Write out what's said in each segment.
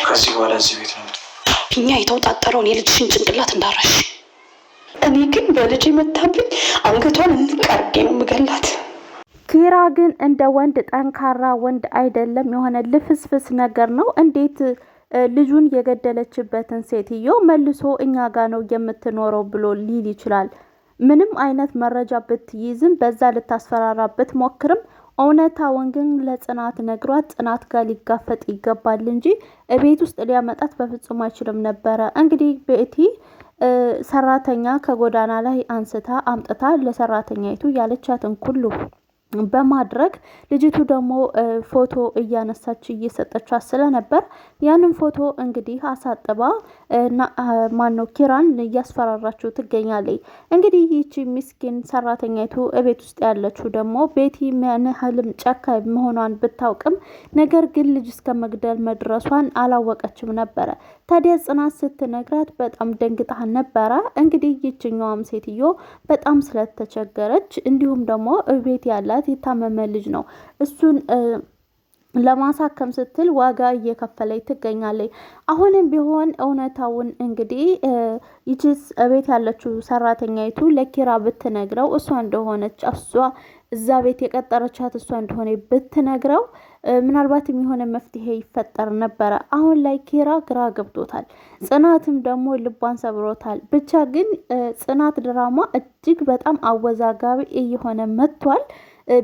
ከዚህ በኋላ እዚህ ቤት ነው እኛ የተውጣጠረውን የልጅሽን ጭንቅላት እንዳረሽ። እኔ ግን በልጅ መታብኝ አንገቷን እንቃርጌ ነው ምገላት። ኪራ ግን እንደ ወንድ ጠንካራ ወንድ አይደለም። የሆነ ልፍስፍስ ነገር ነው። እንዴት ልጁን የገደለችበትን ሴትዮ መልሶ እኛ ጋ ነው የምትኖረው ብሎ ሊል ይችላል? ምንም አይነት መረጃ ብትይዝም በዛ ልታስፈራራ ብትሞክርም እውነታውን ግን ለጽናት ነግሯት ጽናት ጋር ሊጋፈጥ ይገባል እንጂ እቤት ውስጥ ሊያመጣት በፍጹም አይችልም ነበረ። እንግዲህ ቤቲ ሰራተኛ ከጎዳና ላይ አንስታ አምጥታ ለሰራተኛይቱ ያለቻትን ሁሉ በማድረግ ልጅቱ ደግሞ ፎቶ እያነሳች እየሰጠቻት ስለነበር ያንን ፎቶ እንግዲህ አሳጥባ ማነው ኪራን እያስፈራራችው ትገኛለች። እንግዲህ ይቺ ምስኪን ሰራተኛይቱ እቤት ውስጥ ያለችው ደግሞ ቤቲ ምን ያህልም ጨካኝ መሆኗን ብታውቅም ነገር ግን ልጅ እስከ መግደል መድረሷን አላወቀችም ነበረ። ታዲያ ጽናት ስትነግራት በጣም ደንግጣ ነበረ። እንግዲህ ይችኛዋም ሴትዮ በጣም ስለተቸገረች እንዲሁም ደግሞ ቤት ያላት የታመመ ልጅ ነው እሱን ለማሳከም ስትል ዋጋ እየከፈለች ትገኛለች። አሁንም ቢሆን እውነታውን እንግዲህ ይችስ ቤት ያለችው ሰራተኛይቱ ለኪራ ብትነግረው እሷ እንደሆነች እሷ እዛ ቤት የቀጠረቻት እሷ እንደሆነ ብትነግረው ምናልባት የሆነ መፍትሄ ይፈጠር ነበረ። አሁን ላይ ኪራ ግራ ገብቶታል። ጽናትም ደግሞ ልቧን ሰብሮታል። ብቻ ግን ጽናት ድራማ እጅግ በጣም አወዛጋቢ እየሆነ መጥቷል።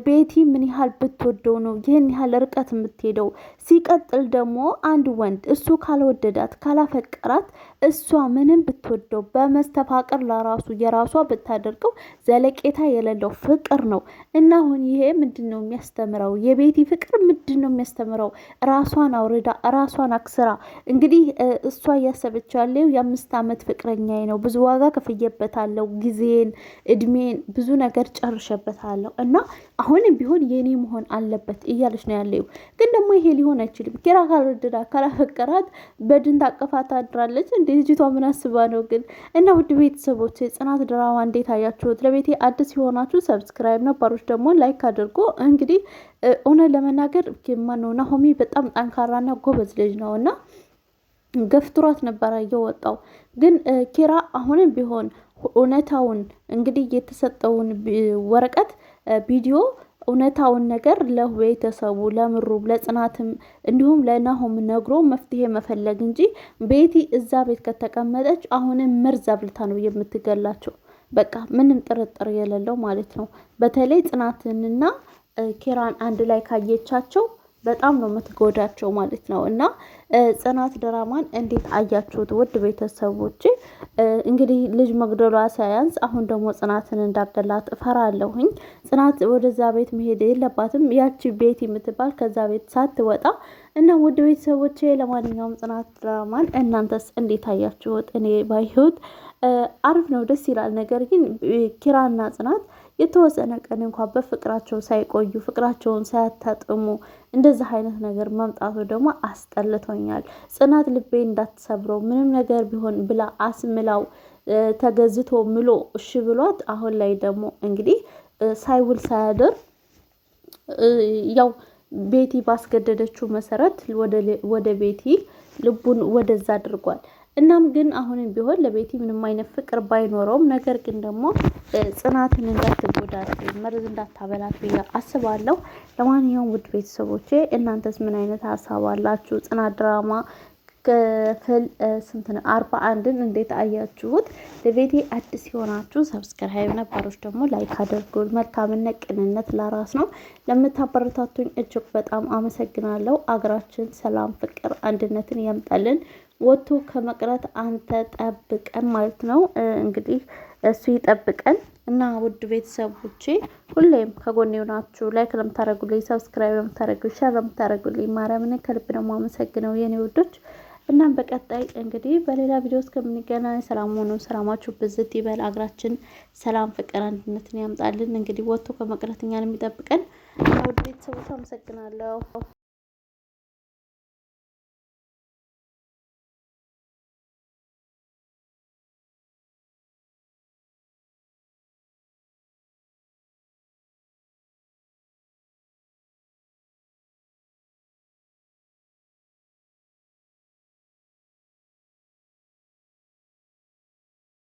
ቤቲ ምን ያህል ብትወደው ነው ይህን ያህል ርቀት የምትሄደው? ሲቀጥል ደግሞ አንድ ወንድ እሱ ካልወደዳት ካላፈቀራት እሷ ምንም ብትወደው በመስተፋቅር ለራሱ የራሷ ብታደርገው ዘለቄታ የሌለው ፍቅር ነው እና አሁን ይሄ ምንድን ነው የሚያስተምረው? የቤቲ ፍቅር ምንድን ነው የሚያስተምረው? ራሷን አውርዳ ራሷን አክስራ እንግዲህ እሷ እያሰበች ያለው የ5 ዓመት ፍቅረኛዬ ነው፣ ብዙ ዋጋ ከፍዬበታለሁ፣ ጊዜን እድሜን ብዙ ነገር ጨርሼበታለሁ እና አሁንም ቢሆን የኔ መሆን አለበት እያለች ነው ያለው። ግን ደግሞ ይሄ ሊሆን አይችልም። ኪራ ካልወደዳ ካላፈቀራት በድን ታቀፋት ታድራለች። እንደ ልጅቷ ምን አስባ ነው ግን? እና ውድ ቤተሰቦች ጽናት ድራማ እንዴት አያችሁት? ለቤቴ አዲስ የሆናችሁ ሰብስክራይብ፣ ነባሮች ደግሞ ላይክ አድርጎ። እንግዲህ እውነት ለመናገር ማነው ናሆሚ በጣም ጠንካራና ጎበዝ ልጅ ነው እና ገፍትሯት ነበረ እየወጣው። ግን ኪራ አሁንም ቢሆን እውነታውን እንግዲህ የተሰጠውን ወረቀት ቪዲዮ እውነታውን ነገር ለቤተሰቡ ለምሩ ለጽናትም እንዲሁም ለናሆም ነግሮ መፍትሄ መፈለግ እንጂ ቤቲ እዛ ቤት ከተቀመጠች አሁንም መርዝ አብልታ ነው የምትገላቸው። በቃ ምንም ጥርጥር የሌለው ማለት ነው። በተለይ ጽናትንና ኪራን አንድ ላይ ካየቻቸው በጣም ነው የምትጎዳቸው ማለት ነው። እና ጽናት ድራማን እንዴት አያችሁት ውድ ቤተሰቦች? እንግዲህ ልጅ መግደሏ ሳያንስ አሁን ደግሞ ጽናትን እንዳገላት እፈራለሁኝ። ጽናት ወደዛ ቤት መሄድ የለባትም ያቺ ቤት የምትባል ከዛ ቤት ሳትወጣ እና ውድ ቤተሰቦቼ ለማንኛውም ጽናት ድራማን እናንተስ እንዴት አያችሁት? እኔ ባይሁት አሪፍ ነው፣ ደስ ይላል። ነገር ግን ኪራና ጽናት የተወሰነ ቀን እንኳን በፍቅራቸው ሳይቆዩ ፍቅራቸውን ሳያታጥሙ እንደዚህ አይነት ነገር መምጣቱ ደግሞ አስጠልቶኛል። ጽናት ልቤ እንዳትሰብረው ምንም ነገር ቢሆን ብላ አስምላው ተገዝቶ ምሎ እሺ ብሏት፣ አሁን ላይ ደግሞ እንግዲህ ሳይውል ሳያድር ያው ቤቲ ባስገደደችው መሰረት ወደ ቤቲ ልቡን ወደዛ አድርጓል። እናም ግን አሁንም ቢሆን ለቤቲ ምንም አይነት ፍቅር ባይኖረውም ነገር ግን ደግሞ ጽናትን እንዳትጎዳት መርዝ እንዳታበላት ብዬ አስባለሁ። ለማንኛውም ውድ ቤተሰቦቼ እናንተስ ምን አይነት ሀሳብ አላችሁ? ጽናት ድራማ ክፍል 41ን እንዴት አያችሁት? ለቤቴ አዲስ የሆናችሁ ሰብስክራይብ፣ ነባሮች ደግሞ ላይክ አድርጉ። መልካምነት ቅንነት ለራስ ነው። ለምታበረታቱኝ እጅግ በጣም አመሰግናለሁ። አገራችን ሰላም፣ ፍቅር፣ አንድነትን ያምጣልን። ወጥቶ ከመቅረት አንተ ጠብቀን ማለት ነው። እንግዲህ እሱ ይጠብቀን እና ውድ ቤተሰቦቼ ሁሌም ከጎኔ ሆናችሁ ላይክ ለምታደርጉልኝ፣ ሰብስክራይብ ለምታደርጉልኝ፣ ሼር ለምታደርጉልኝ ማርያምን ከልብ ነው የማመሰግነው የኔ ውዶች። እናም በቀጣይ እንግዲህ በሌላ ቪዲዮ እስከምንገናኝ ሰላም ሆኖ ሰላማችሁ ብዝት ይበል። አገራችን ሰላም፣ ፍቅር፣ አንድነትን ያምጣልን። እንግዲህ ወጥቶ ከመቅረት እኛን የሚጠብቀን ውድ ቤተሰቦች አመሰግናለሁ።